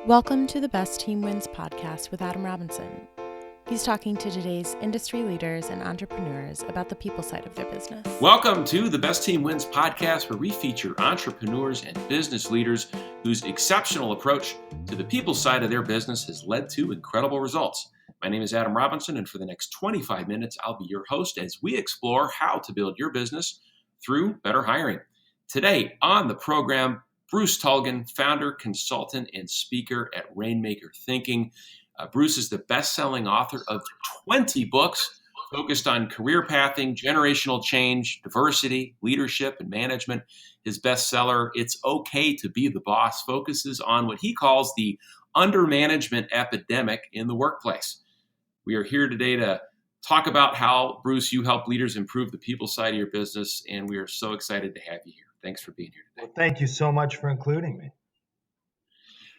Welcome to the Best Team Wins podcast with Adam Robinson. He's talking to today's industry leaders and entrepreneurs about the people side of their business. Welcome to the Best Team Wins podcast, where we feature entrepreneurs and business leaders whose exceptional approach to the people side of their business has led to incredible results. My name is Adam Robinson, and for the next 25 minutes, I'll be your host as we explore how to build your business through better hiring. Today on the program, Bruce Tulgan, founder, consultant, and speaker at Rainmaker Thinking. Bruce is the best-selling author of 20 books focused on career pathing, generational change, diversity, leadership, and management. His bestseller, It's Okay to Be the Boss, focuses on what he calls the undermanagement epidemic in the workplace. We are here today to talk about how, Bruce, you help leaders improve the people side of your business, and we are so excited to have you here. Thanks for being here today. Well, thank you so much for including me.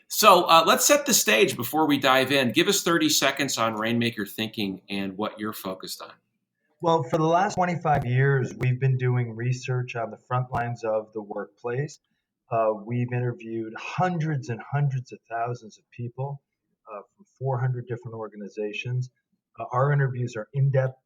So let's set the stage before we dive in. Give us 30 seconds on Rainmaker Thinking and what you're focused on. Well, for the last 25 years, we've been doing research on the front lines of the workplace. We've interviewed hundreds and hundreds of thousands of people from 400 different organizations. Our interviews are in-depth,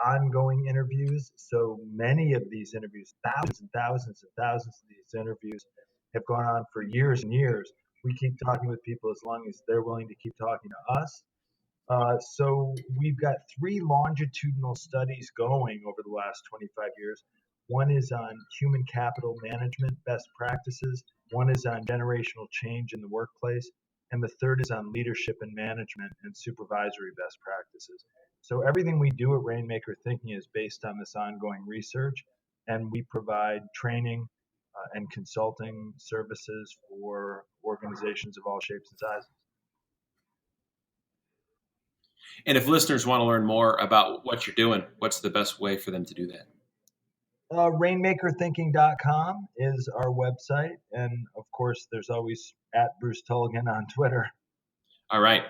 ongoing interviews. So many of these interviews, thousands and thousands and thousands of these interviews have gone on for years and years. We keep talking with people as long as they're willing to keep talking to us. So we've got 3 longitudinal studies going over the last 25 years. One is on human capital management best practices. One is on generational change in the workplace. And the third is on leadership and management and supervisory best practices. So everything we do at Rainmaker Thinking is based on this ongoing research, and we provide training and consulting services for organizations of all shapes and sizes. And if listeners want to learn more about what you're doing, what's the best way for them to do that? Rainmakerthinking.com is our website. And of course, there's always at Bruce Tulgan on Twitter. All right.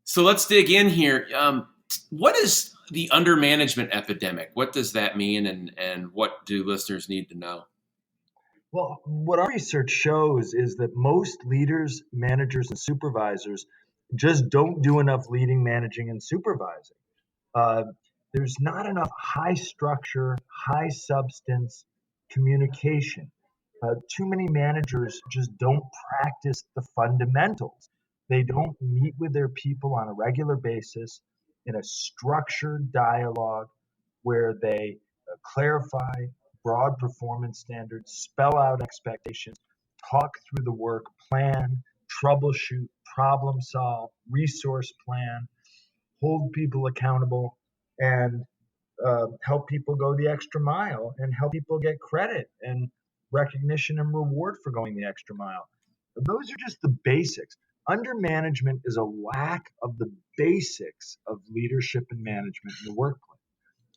So let's dig in here. What is the undermanagement epidemic? What does that mean, and what do listeners need to know? Well, what our research shows is that most leaders, managers, and supervisors just don't do enough leading, managing, and supervising. There's not enough high structure, high substance communication. Too many managers just don't practice the fundamentals. They don't meet with their people on a regular basis in a structured dialogue where they clarify broad performance standards, spell out expectations, talk through the work, plan, troubleshoot, problem solve, resource plan, hold people accountable, and help people go the extra mile and help people get credit and recognition and reward for going the extra mile. Those are just the basics. Undermanagement is a lack of the basics of leadership and management in the workplace.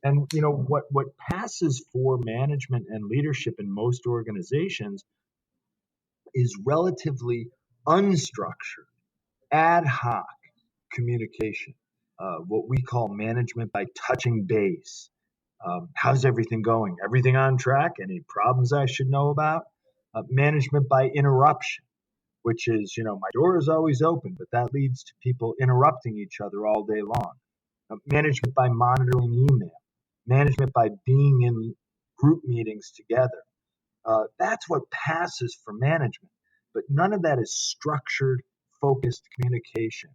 And you know what passes for management and leadership in most organizations is relatively unstructured, ad hoc communication. What we call management by touching base. How's everything going? Everything on track? Any problems I should know about? Management by interruption, which is, my door is always open, but that leads to people interrupting each other all day long. Management by monitoring email. Management by being in group meetings together. That's what passes for management, but none of that is structured, focused communication.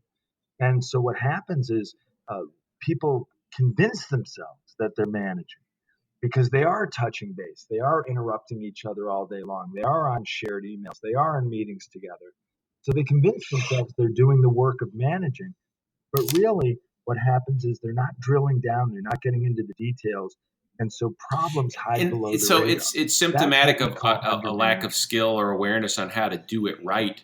And so what happens is people convince themselves that they're managing because they are touching base. They are interrupting each other all day long. They are on shared emails. They are in meetings together. So they convince themselves they're doing the work of managing. But really, what happens is they're not drilling down. They're not getting into the details. And so problems hide below the so radar. It's symptomatic of a lack of skill or awareness on how to do it right.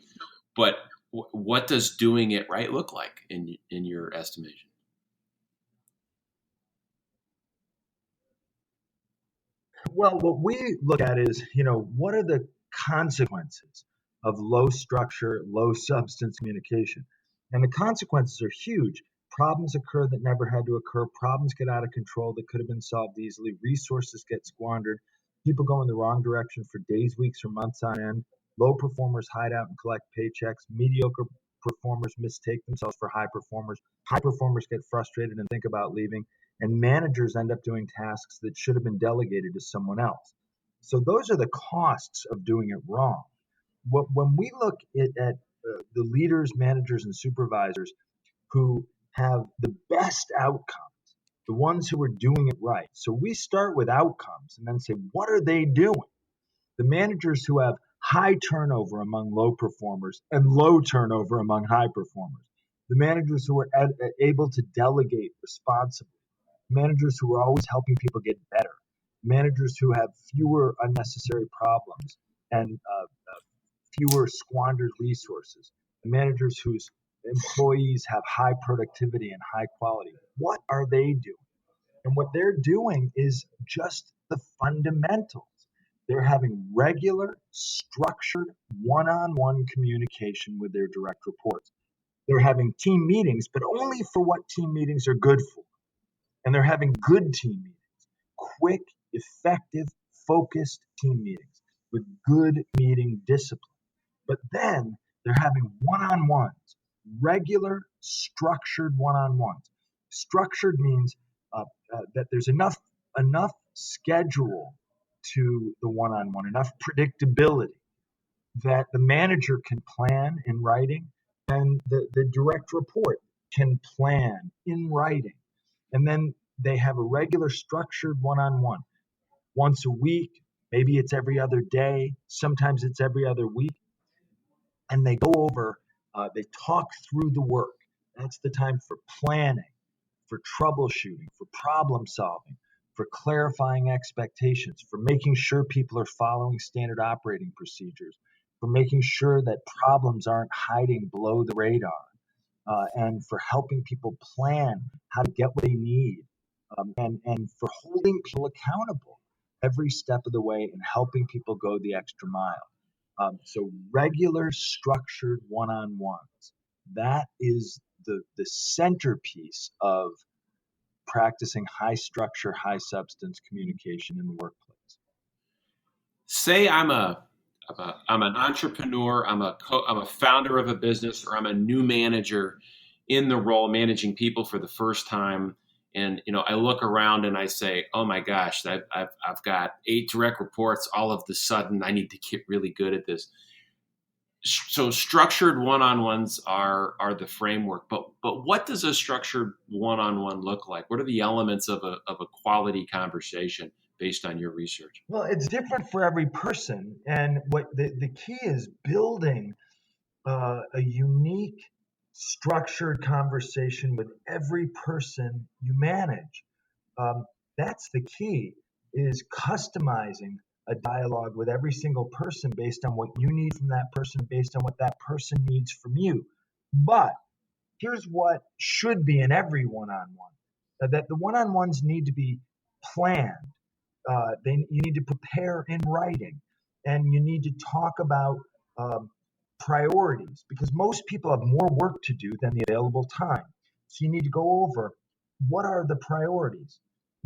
But what does doing it right look like in your estimation? Well, what we look at is, what are the consequences of low structure, low substance communication? And the consequences are huge. Problems occur that never had to occur. Problems get out of control that could have been solved easily. Resources get squandered. People go in the wrong direction for days, weeks, or months on end. Low performers hide out and collect paychecks. Mediocre performers mistake themselves for high performers. High performers get frustrated and think about leaving. And managers end up doing tasks that should have been delegated to someone else. So those are the costs of doing it wrong. When we look at the leaders, managers, and supervisors who have the best outcomes, the ones who are doing it right. So we start with outcomes and then say, what are they doing? The managers who have high turnover among low performers and low turnover among high performers. The managers who are able to delegate responsibly. Managers who are always helping people get better. Managers who have fewer unnecessary problems and fewer squandered resources. The managers whose employees have high productivity and high quality. What are they doing? And what they're doing is just the fundamentals. They're having regular, structured, one-on-one communication with their direct reports. They're having team meetings, but only for what team meetings are good for. And they're having good team meetings, quick, effective, focused team meetings with good meeting discipline. But then they're having one-on-ones, regular, structured one-on-ones. Structured means that there's enough schedule to the one-on-one, enough predictability that the manager can plan in writing and the direct report can plan in writing. And then they have a regular structured one-on-one once a week. Maybe it's every other day. Sometimes it's every other week. And they go over, they talk through the work. That's the time for planning, for troubleshooting, for problem solving, for clarifying expectations, for making sure people are following standard operating procedures, for making sure that problems aren't hiding below the radar, and for helping people plan how to get what they need, and for holding people accountable every step of the way and helping people go the extra mile. So regular structured one-on-ones, that is the centerpiece of practicing high structure, high substance communication in the workplace. Say I'm an entrepreneur, I'm a founder of a business, or I'm a new manager in the role managing people for the first time. And, I look around and I say, oh my gosh, I've got 8 direct reports. All of the sudden, I need to get really good at this. So structured one-on-ones are the framework, but what does a structured one-on-one look like? What are the elements of a quality conversation based on your research? Well, it's different for every person. And what the key is building a unique structured conversation with every person you manage. That's the key, is customizing a dialogue with every single person based on what you need from that person, based on what that person needs from you. But here's what should be in every one-on-one, that the one-on-ones need to be planned. You need to prepare in writing, and you need to talk about priorities, because most people have more work to do than the available time. So you need to go over what are the priorities,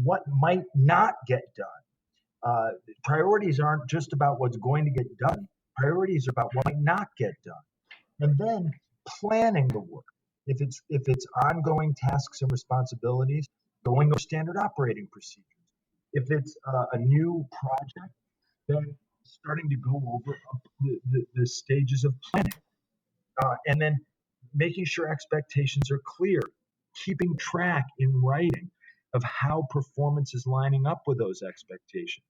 what might not get done. Priorities aren't just about what's going to get done. Priorities are about what might not get done, and then planning the work. If it's ongoing tasks and responsibilities, going over standard operating procedures. If it's a new project, then starting to go over the stages of planning, and then making sure expectations are clear, keeping track in writing of how performance is lining up with those expectations,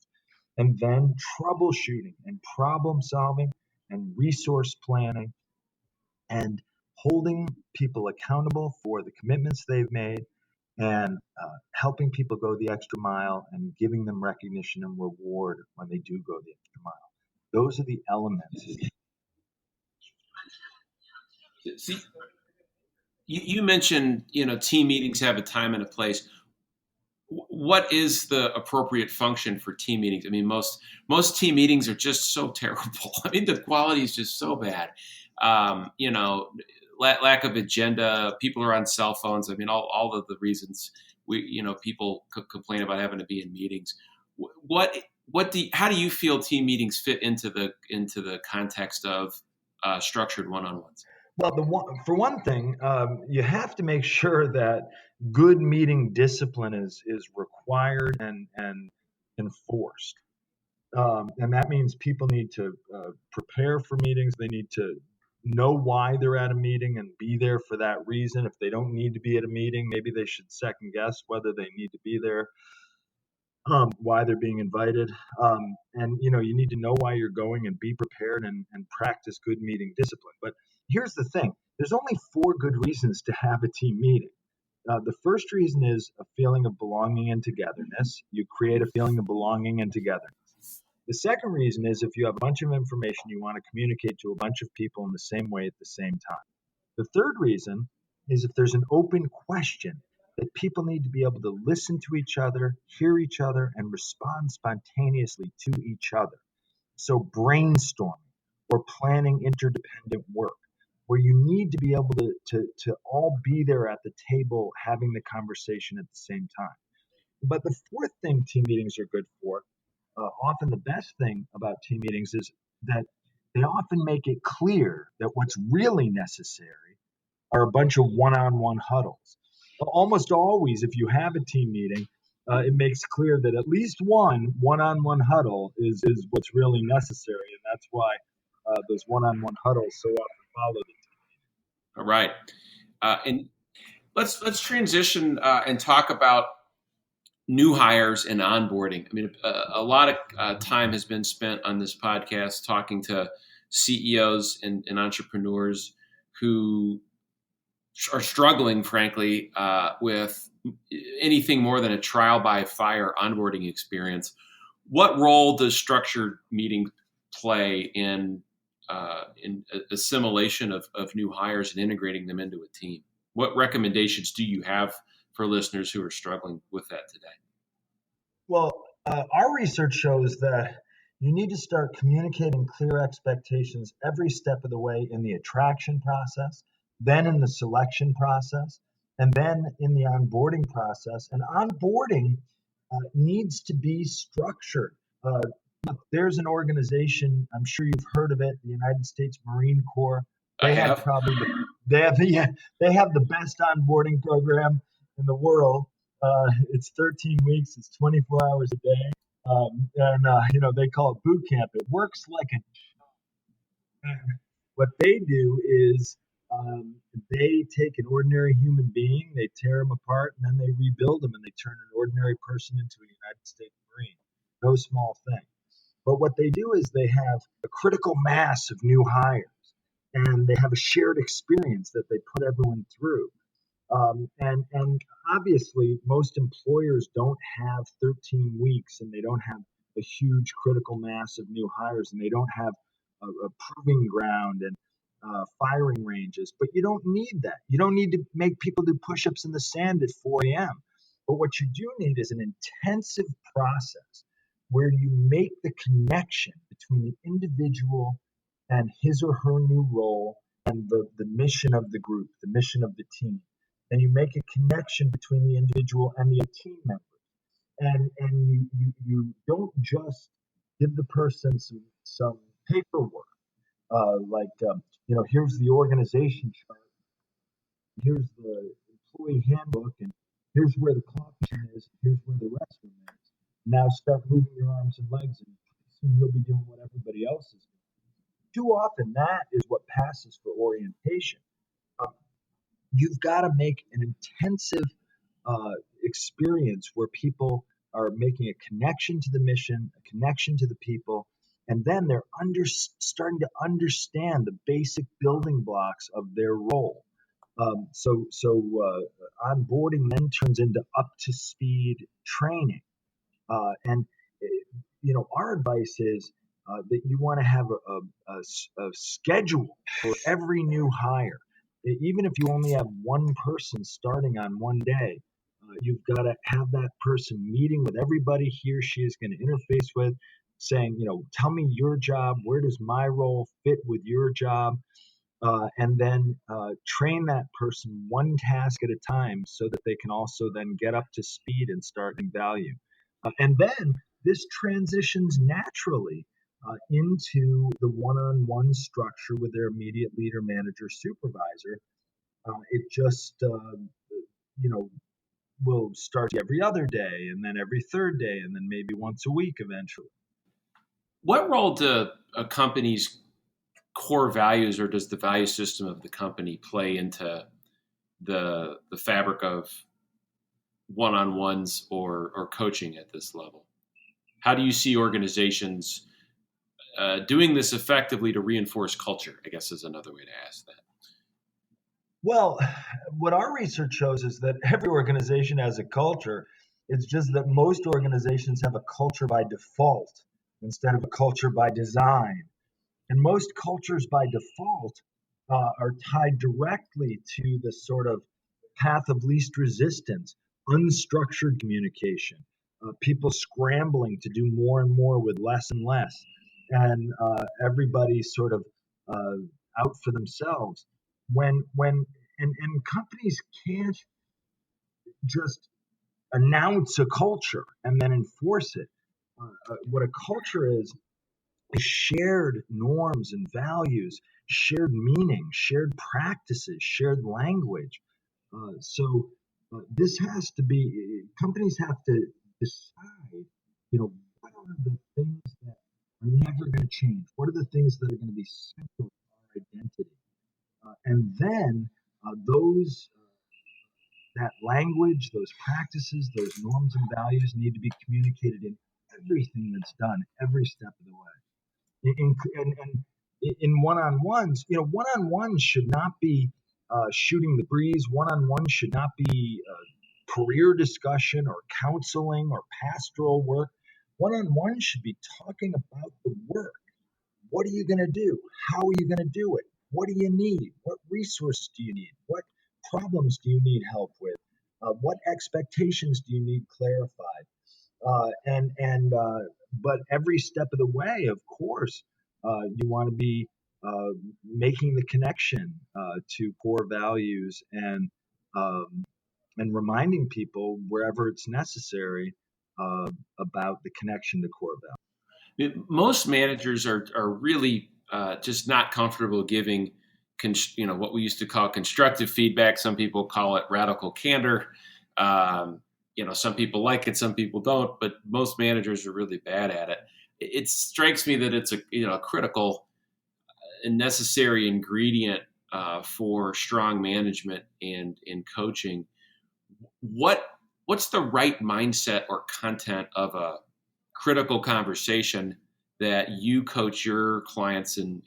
and then troubleshooting and problem solving and resource planning and holding people accountable for the commitments they've made, and helping people go the extra mile and giving them recognition and reward when they do go the extra mile. Those are the elements. See, you mentioned, team meetings have a time and a place. What is the appropriate function for team meetings? I mean, most team meetings are just so terrible. I mean, the quality is just so bad. Lack of agenda. People are on cell phones. I mean, all of the reasons people complain about having to be in meetings. What how do you feel team meetings fit into the context of structured one-on-ones? Well, for one thing, you have to make sure that good meeting discipline is required and enforced. And that means people need to prepare for meetings. They need to know why they're at a meeting and be there for that reason. If they don't need to be at a meeting, maybe they should second guess whether they need to be there, why they're being invited. And you need to know why you're going and be prepared and practice good meeting discipline. But here's the thing: there's only four good reasons to have a team meeting. The first reason is a feeling of belonging and togetherness. You create a feeling of belonging and togetherness. The second reason is if you have a bunch of information you want to communicate to a bunch of people in the same way at the same time. The third reason is if there's an open question that people need to be able to listen to each other, hear each other, and respond spontaneously to each other. So brainstorming or planning interdependent work, where you need to be able to all be there at the table having the conversation at the same time. But the fourth thing team meetings are good for, often the best thing about team meetings is that they often make it clear that what's really necessary are a bunch of one-on-one huddles. Almost always, if you have a team meeting, it makes clear that at least one-on-one huddle is what's really necessary, and that's why those one-on-one huddles so often follow the team. All right, and let's transition and talk about new hires and onboarding. I mean, a lot of time has been spent on this podcast talking to CEOs and entrepreneurs who are struggling, frankly, with anything more than a trial by fire onboarding experience. What role does structured meeting play in assimilation of new hires and integrating them into a team? What recommendations do you have for listeners who are struggling with that today? Well, our research shows that you need to start communicating clear expectations every step of the way in the attraction process, then in the selection process, and then in the onboarding process. And onboarding needs to be structured. Look, there's an organization, I'm sure you've heard of it, the United States Marine Corps. They have probably they have the best onboarding program in the world. It's 13 weeks, it's 24 hours a day, and they call it boot camp. It works like a. What they do is they take an ordinary human being, they tear them apart, and then they rebuild them, and they turn an ordinary person into a United States Marine. No small thing. But what they do is they have a critical mass of new hires, and they have a shared experience that they put everyone through. And obviously, most employers don't have 13 weeks, and they don't have a huge critical mass of new hires, and they don't have a proving ground and firing ranges. But you don't need that. You don't need to make people do push-ups in the sand at 4 a.m. But what you do need is an intensive process where you make the connection between the individual and his or her new role and the mission of the group, the mission of the team. And you make a connection between the individual and the team members. And you don't just give the person some paperwork, here's the organization chart, here's the employee handbook, and here's where the coffee machine is, here's where the restroom is. Now start moving your arms and legs, and soon you'll be doing what everybody else is doing. Too often, that is what passes for orientation. You've got to make an intensive experience where people are making a connection to the mission, a connection to the people, and then they're starting to understand the basic building blocks of their role. So onboarding then turns into up to speed training. And our advice is that you want to have a schedule for every new hire. Even if you only have one person starting on one day, you've got to have that person meeting with everybody he or she is going to interface with, saying, tell me your job, where does my role fit with your job? And then train that person one task at a time so that they can also then get up to speed and start in value. And then this transitions naturally into the one-on-one structure with their immediate leader, manager, supervisor. It just, will start every other day, and then every third day, and then maybe once a week eventually. What role do a company's core values, or does the value system of the company play into the fabric of one-on-ones or coaching at this level? How do you see organizations doing this effectively to reinforce culture, I guess is another way to ask that. Well, what our research shows is that every organization has a culture. It's just that most organizations have a culture by default instead of a culture by design. And most cultures by default are tied directly to the sort of path of least resistance, unstructured communication, people scrambling to do more and more with less and less, and everybody sort of out for themselves. And companies can't just announce a culture and then enforce it. What a culture is shared norms and values, shared meaning, shared practices, shared language. This has to be, companies have to decide, what are the things that are never going to change? What are the things that are going to be central to our identity? And then those that language, those practices, those norms and values need to be communicated in everything that's done, every step of the way. In one-on-ones, one-on-ones should not be shooting the breeze. One-on-ones should not be career discussion or counseling or pastoral work. One-on-one should be talking about the work. What are you going to do? How are you going to do it? What do you need? What resources do you need? What problems do you need help with? What expectations do you need clarified? But every step of the way, of course, you want to be making the connection to core values and reminding people wherever it's necessary about the connection to core values. Most managers are really just not comfortable giving, what we used to call constructive feedback. Some people call it radical candor. Some people like it, some people don't, but most managers are really bad at it. It strikes me that it's a critical and necessary ingredient for strong management and coaching. What's the right mindset or content of a critical conversation that you coach your clients and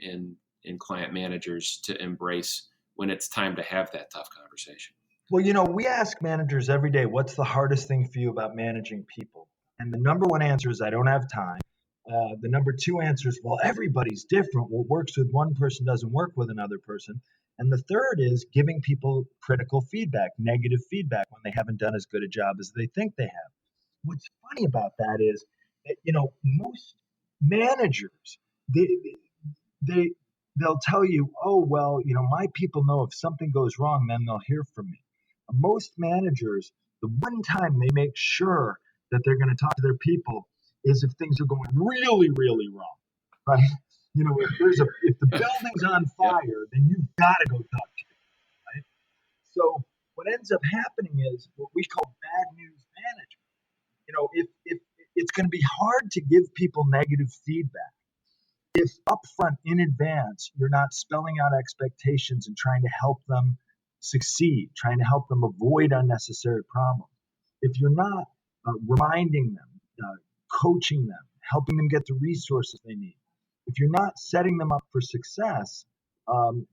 client managers to embrace when it's time to have that tough conversation? Well, we ask managers every day, what's the hardest thing for you about managing people? And the number one answer is, I don't have time. The number two answer is, well, everybody's different. What works with one person doesn't work with another person. And the third is giving people critical feedback, negative feedback when they haven't done as good a job as they think they have. What's funny about that is that, most managers, they'll tell you, oh, well, my people know if something goes wrong, then they'll hear from me. Most managers, the one time they make sure that they're going to talk to their people is if things are going really, really wrong, right? If the building's on fire, then you've got to go talk to them, right? So what ends up happening is what we call bad news management. If it's going to be hard to give people negative feedback if upfront in advance you're not spelling out expectations and trying to help them succeed, trying to help them avoid unnecessary problems. If you're not reminding them, coaching them, helping them get the resources they need, if you're not setting them up for success,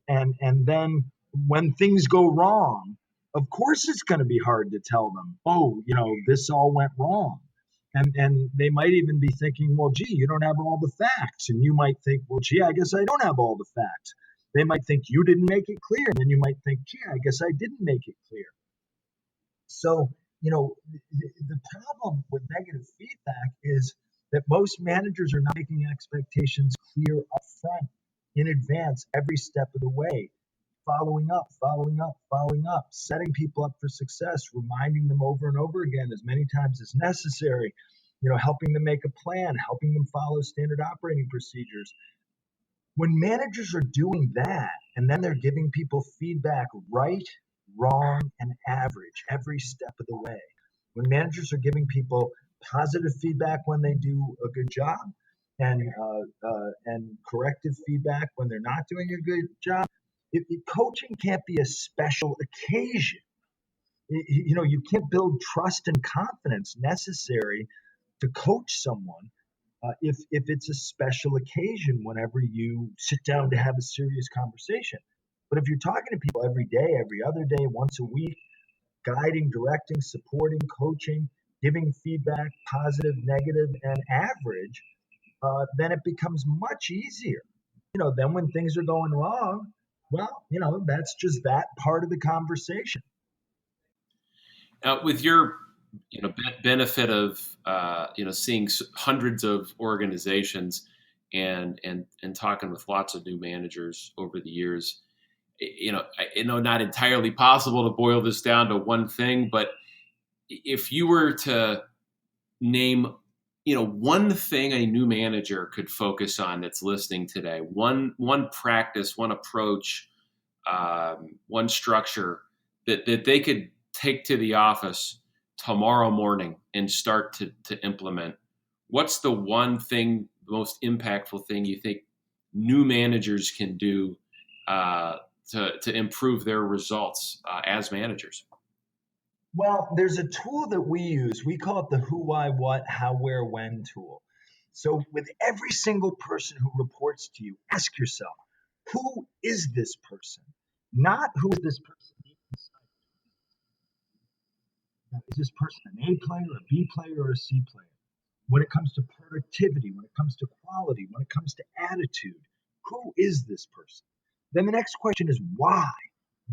and then when things go wrong, of course it's going to be hard to tell them, oh, this all went wrong. And they might even be thinking, well, gee, you don't have all the facts. And you might think, well, gee, I guess I don't have all the facts. They might think you didn't make it clear. And then you might think, gee, I guess I didn't make it clear. So, the problem with negative feedback is that most managers are not making expectations clear up front in advance every step of the way, following up, setting people up for success, reminding them over and over again as many times as necessary, helping them make a plan, helping them follow standard operating procedures. When managers are doing that, and then they're giving people feedback right, wrong, and average every step of the way, when managers are giving people positive feedback when they do a good job, and corrective feedback when they're not doing a good job, coaching can't be a special occasion. You can't build trust and confidence necessary to coach someone if it's a special occasion whenever you sit down to have a serious conversation. But if you're talking to people every day, every other day, once a week, guiding, directing, supporting, coaching, giving feedback, positive, negative, and average, then it becomes much easier. Then when things are going wrong, well, that's just that part of the conversation. With your benefit of seeing hundreds of organizations and talking with lots of new managers over the years, I know not entirely possible to boil this down to one thing, but if you were to name one thing a new manager could focus on that's listening today, one practice, one approach, one structure that they could take to the office tomorrow morning and start to implement, what's the one thing, the most impactful thing you think new managers can do to improve their results as managers? Well, there's a tool that we use. We call it the who, why, what, how, where, when tool. So with every single person who reports to you, ask yourself, who is this person? Not who is this person inside. Is this person an A player, a B player, or a C player? When it comes to productivity, when it comes to quality, when it comes to attitude, who is this person? Then the next question is why?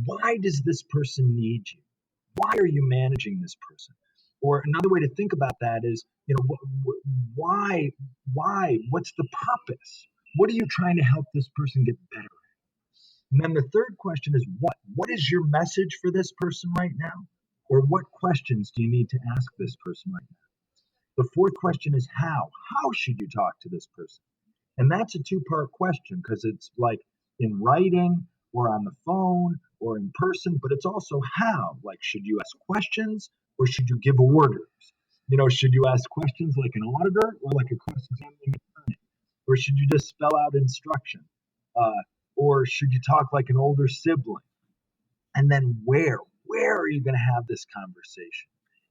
Why does this person need you? Why are you managing this person? Or another way to think about that is, why? What's the purpose? What are you trying to help this person get better at? And then the third question is what? What is your message for this person right now? Or what questions do you need to ask this person right now? The fourth question is how? How should you talk to this person? And that's a two-part question because it's like in writing or on the phone or in person, but it's also how. Like, should you ask questions or should you give orders? Should you ask questions like an auditor or like a cross-examining attorney? Or should you just spell out instruction? Or should you talk like an older sibling? And then where are you going to have this conversation?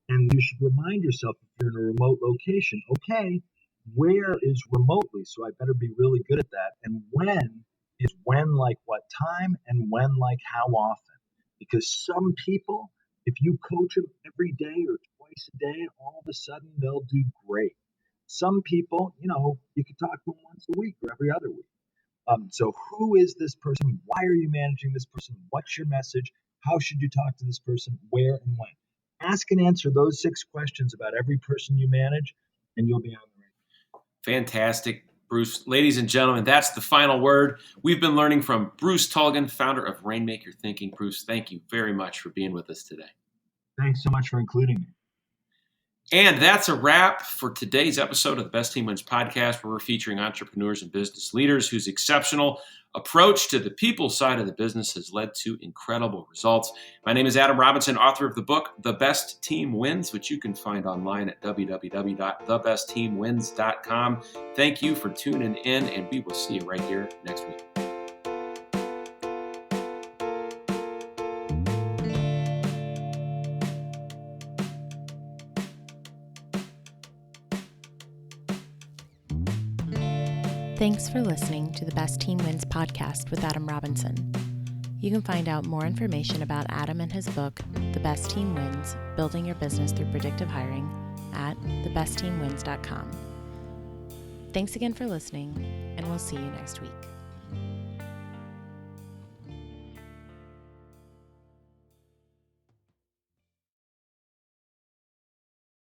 And you should remind yourself if you're in a remote location, okay, where is remotely? So I better be really good at that. And when is when like what time and when like how often? Because some people, if you coach them every day or twice a day, all of a sudden they'll do great. Some people, you could talk to them once a week or every other week. So who is this person? Why are you managing this person? What's your message? How should you talk to this person? Where and when? Ask and answer those 6 questions about every person you manage, and you'll be on the right. Fantastic, Bruce. Ladies and gentlemen, that's the final word. We've been learning from Bruce Tulgan, founder of Rainmaker Thinking. Bruce, thank you very much for being with us today. Thanks so much for including me. And that's a wrap for today's episode of the Best Team Wins podcast, where we're featuring entrepreneurs and business leaders whose exceptional approach to the people side of the business has led to incredible results. My name is Adam Robinson, author of the book, The Best Team Wins, which you can find online at www.thebestteamwins.com. Thank you for tuning in, and we will see you right here next week. Thanks for listening to the Best Team Wins podcast with Adam Robinson. You can find out more information about Adam and his book, The Best Team Wins, Building Your Business Through Predictive Hiring, at thebestteamwins.com. Thanks again for listening, and we'll see you next week.